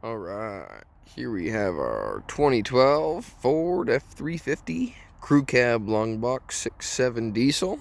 All right, here we have our 2012 Ford F-350 Crew Cab Long Box 6.7 diesel.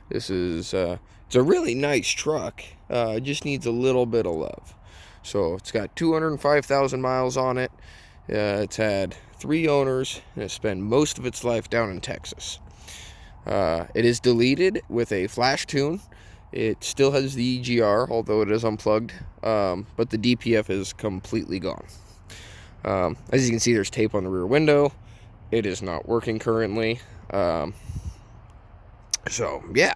This is it's a really nice truck. It just needs a little bit of love. So it's got 205,000 miles on it. It's had 3 owners and it's spent most of its life down in Texas. It is deleted with a flash tune. It still has the EGR, although it is unplugged, but the DPF is completely gone. As you can see, there's tape on the rear window. It is not working currently. So, yeah.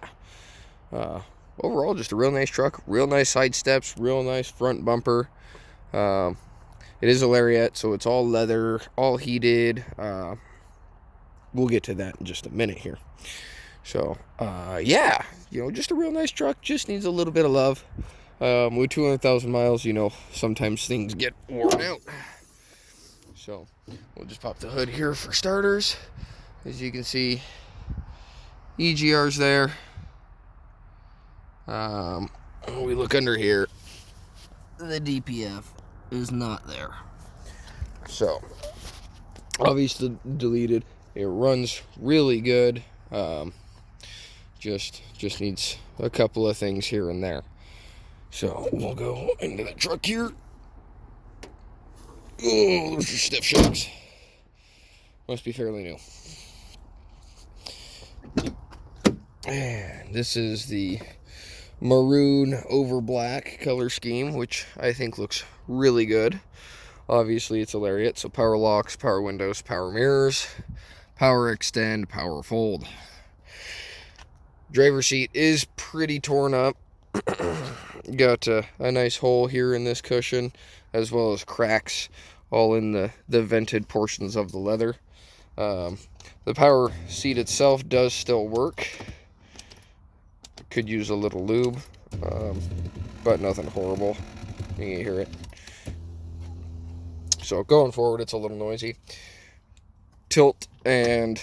Overall, just a real nice truck. Real nice side steps. Real nice front bumper. It is a Lariat, so it's all leather, all heated. We'll get to that in just a minute here. So, yeah, just a real nice truck. Just needs a little bit of love. With 200,000 miles, sometimes things get worn out. So, we'll just pop the hood here for starters. As you can see, EGR's there. We look under here. The DPF is not there. So, obviously deleted. It runs really good. Just needs a couple of things here and there. So we'll go into the truck here. Oh, those are stiff shocks. Must be fairly new. And this is the maroon over black color scheme, which I think looks really good. Obviously it's a Lariat, so power locks, power windows, power mirrors, power extend, power fold. Driver's seat is pretty torn up. Got a nice hole here in this cushion, as well as cracks all in the vented portions of the leather. The power seat itself does still work. Could use a little lube, but nothing horrible. You can hear it. So going forward, it's a little noisy. Tilt and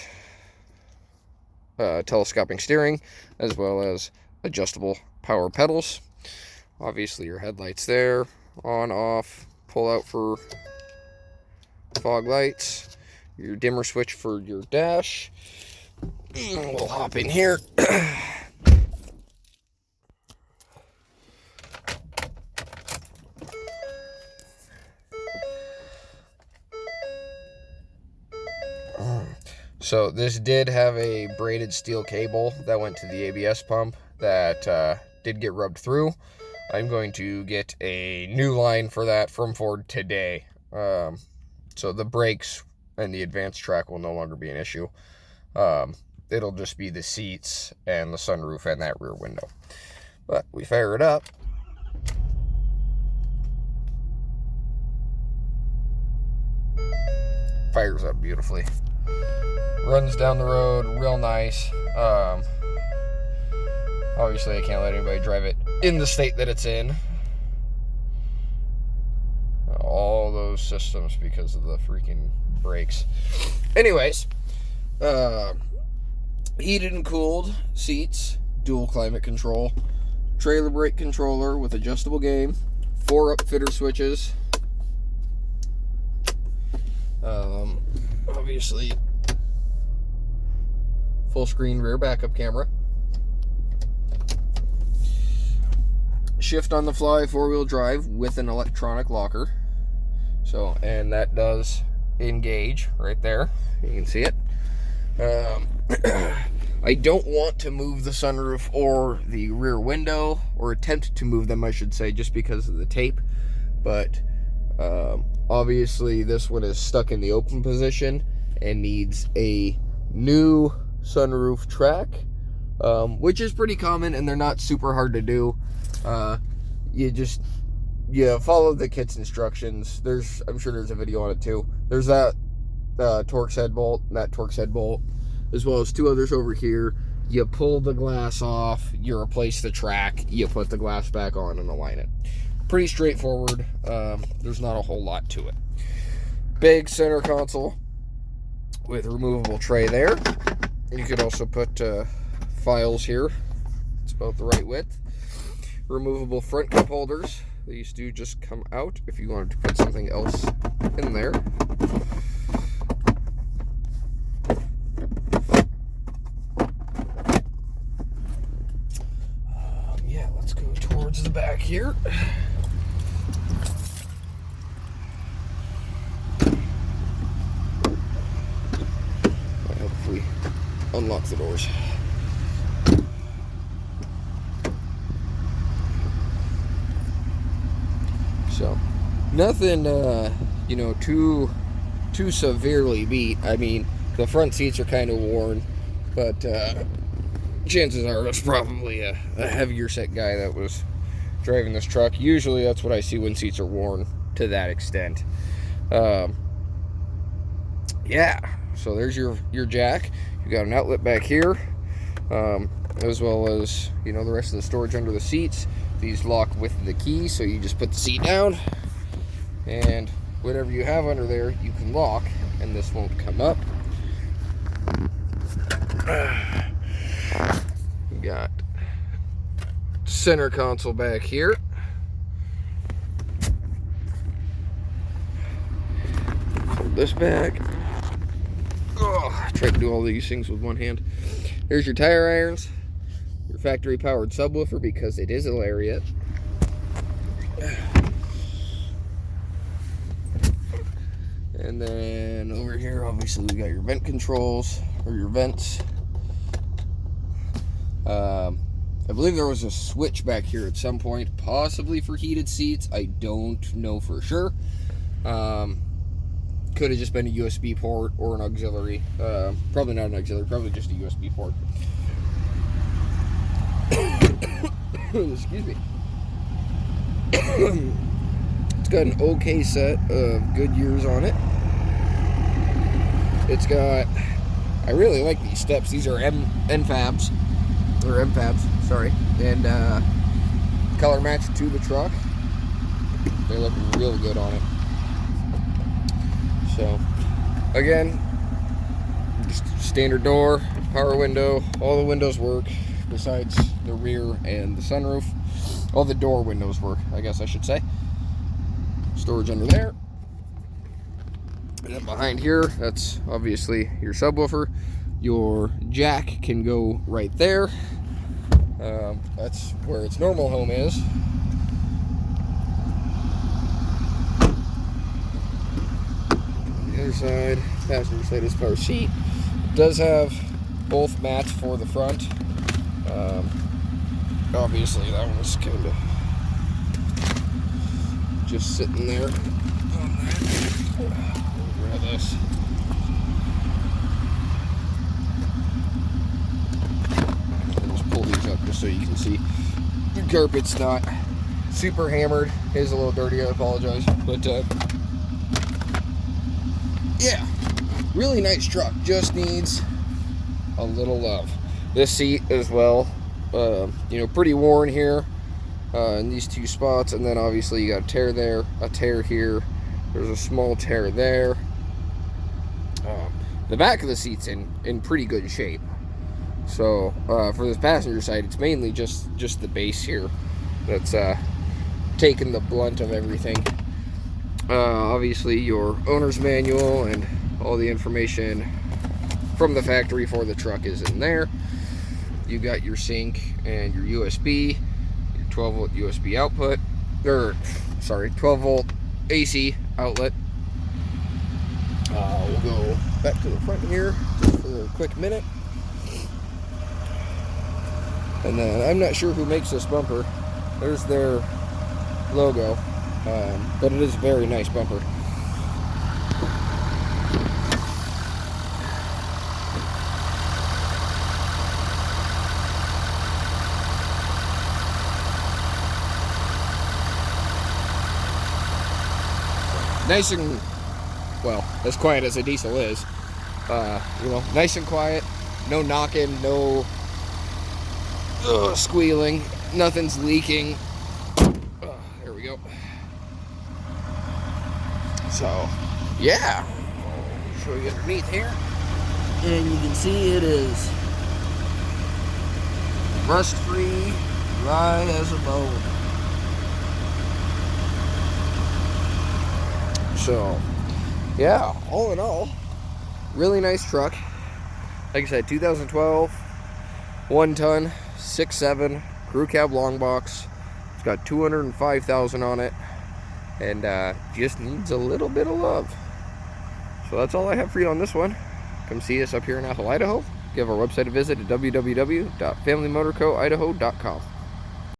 telescoping steering, as well as adjustable power pedals. Obviously your headlights there, on, off, pull out for fog lights, your dimmer switch for your dash. We'll hop in here. So this did have a braided steel cable that went to the ABS pump that did get rubbed through. I'm going to get a new line for that from Ford today. So the brakes and the advanced track will no longer be an issue. It'll just be the seats and the sunroof and that rear window. But we fire it up. Fires up beautifully. Runs down the road real nice. Obviously I can't let anybody drive it in the state that it's in. All those systems because of the freaking brakes. Anyways, heated and cooled seats, dual climate control, trailer brake controller with adjustable game, 4 upfitter switches. Obviously full screen rear backup camera. Shift on the fly 4-wheel drive with an electronic locker. So, and that does engage right there. You can see it. I don't want to move the sunroof or the rear window, or attempt to move them, I should say, just because of the tape. But obviously this one is stuck in the open position and needs a new sunroof track, which is pretty common, and they're not super hard to do. You follow the kit's instructions. I'm sure there's a video on it too. There's that Torx head bolt, and that Torx head bolt, as well as 2 others over here. You pull the glass off, you replace the track, you put the glass back on and align it. Pretty straightforward. There's not a whole lot to it. Big center console with removable tray there. You could also put files here. It's about the right width. Removable front cup holders These do just come out if you wanted to put something else in there. Yeah, let's go towards the back here. Might help if we unlock the doors. So, nothing, you know, too severely beat. I mean, the front seats are kind of worn, but chances are it's probably a heavier set guy that was driving this truck. Usually, that's what I see when seats are worn to that extent. Yeah. So there's your jack. You got an outlet back here, as well as, you know, the rest of the storage under the seats. These lock with the key, so you just put the seat down, and whatever you have under there, you can lock, and this won't come up. We got center console back here. Fold this back. Oh, try to do all these things with one hand. Here's your tire irons. Your factory powered subwoofer, because it is a Lariat. And then over here, obviously, we got your vent controls, or your vents. I believe there was a switch back here at some point, possibly for heated seats. I don't know for sure. Could have just been a USB port or an auxiliary. Probably not an auxiliary, probably just a USB port. Excuse me. It's got an okay set of good years on it. It's got, I really like these steps. These are MFABs, sorry, and color matched to the truck. They look real good on it. So, again, just standard door, power window, all the windows work besides the rear and the sunroof. All the door windows work, I guess I should say. Storage under there. And then behind here, that's obviously your subwoofer. Your jack can go right there. That's where its normal home is. The other side, passenger side is power seat. It does have both mats for the front. Obviously, that one was kind of just sitting there. Grab this. I'll just pull these up just so you can see. The carpet's not super hammered. It is a little dirty, I apologize. But, yeah, really nice truck. Just needs a little love. This seat as well, you know, pretty worn here in these two spots. And then obviously you got a tear there, a tear here. There's a small tear there. The back of the seat's in pretty good shape. So for this passenger side, it's mainly just the base here that's taking the blunt of everything. Obviously your owner's manual and all the information from the factory for the truck is in there. You got your sink and your USB, your 12 volt USB output, 12 volt AC outlet. We'll go back to the front here just for a quick minute. And then I'm not sure who makes this bumper. There's their logo, but it is a very nice bumper. Nice and, well, as quiet as a diesel is. You know, nice and quiet. No knocking, no squealing. Nothing's leaking. There we go. So, yeah. I'll show you underneath here. And you can see it is rust-free, dry as a bone. So, yeah, all in all, really nice truck. Like I said, 2012, 1 ton, 6.7, crew cab long box. It's got 205,000 on it, and just needs a little bit of love. So that's all I have for you on this one. Come see us up here in Apple, Idaho. Give our website a visit at www.familymotorcoidaho.com.